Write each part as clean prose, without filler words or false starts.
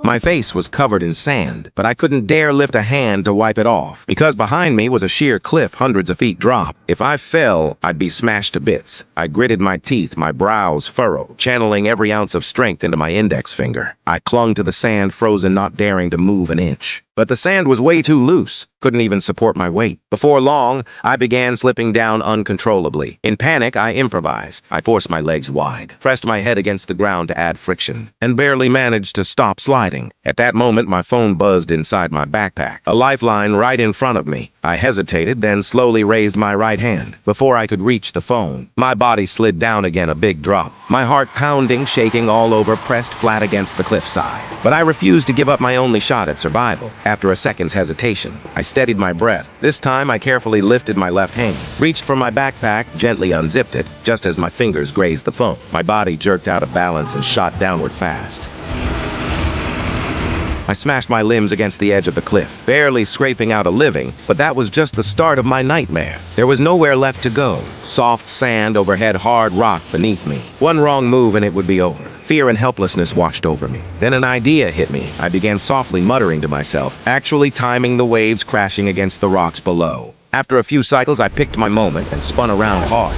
My face was covered in sand, but I couldn't dare lift a hand to wipe it off, because behind me was a sheer cliff hundreds of feet drop. If I fell, I'd be smashed to bits. I gritted my teeth, my brows furrowed, channeling every ounce of strength into my index finger. I clung to the sand, frozen, not daring to move an inch. But the sand was way too loose, couldn't even support my weight. Before long, I began slipping down uncontrollably. In panic, I improvised. I forced my legs wide, pressed my head against the ground to add friction, and barely managed to stop sliding. At that moment, my phone buzzed inside my backpack, a lifeline right in front of me. I hesitated, then slowly raised my right hand. Before I could reach the phone, my body slid down again, a big drop. My heart pounding, shaking all over, pressed flat against the cliffside. But I refused to give up my only shot at survival. After a second's hesitation, I steadied my breath. This time, I carefully lifted my left hand, reached for my backpack, gently unzipped it. Just as my fingers grazed the phone, my body jerked out of balance and shot downward fast. I smashed my limbs against the edge of the cliff, barely scraping out a living, but that was just the start of my nightmare. There was nowhere left to go. Soft sand overhead, hard rock beneath me. One wrong move and it would be over. Fear and helplessness washed over me. Then an idea hit me. I began softly muttering to myself, actually timing the waves crashing against the rocks below. After a few cycles, I picked my moment and spun around hard.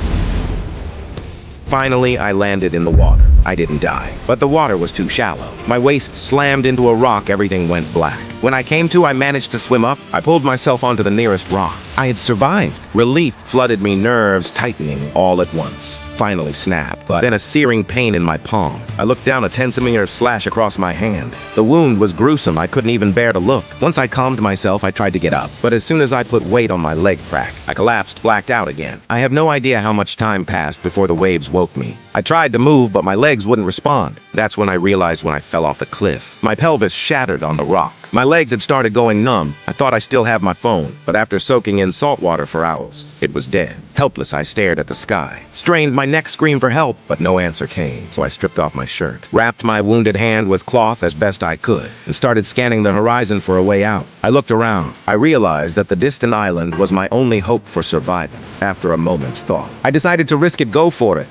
Finally, I landed in the water. I didn't die, but the water was too shallow. My waist slammed into a rock, everything went black. When I came to, I managed to swim up. I pulled myself onto the nearest rock. I had survived. Relief flooded me, nerves tightening all at once. Finally snapped, but then a searing pain in my palm. I looked down, a 10-centimeter slash across my hand. The wound was gruesome. I couldn't even bear to look. Once I calmed myself, I tried to get up, but as soon as I put weight on my leg crack, I collapsed, blacked out again. I have no idea how much time passed before the waves woke me. I tried to move, but my legs wouldn't respond. That's when I realized when I fell off the cliff. My pelvis shattered on the rock. My legs had started going numb. I thought I still had my phone, but after soaking in salt water for hours, it was dead. Helpless, I stared at the sky. Strained my neck, screamed for help, but no answer came. So I stripped off my shirt, wrapped my wounded hand with cloth as best I could, and started scanning the horizon for a way out. I looked around. I realized that the distant island was my only hope for survival. After a moment's thought, I decided to risk it, go for it.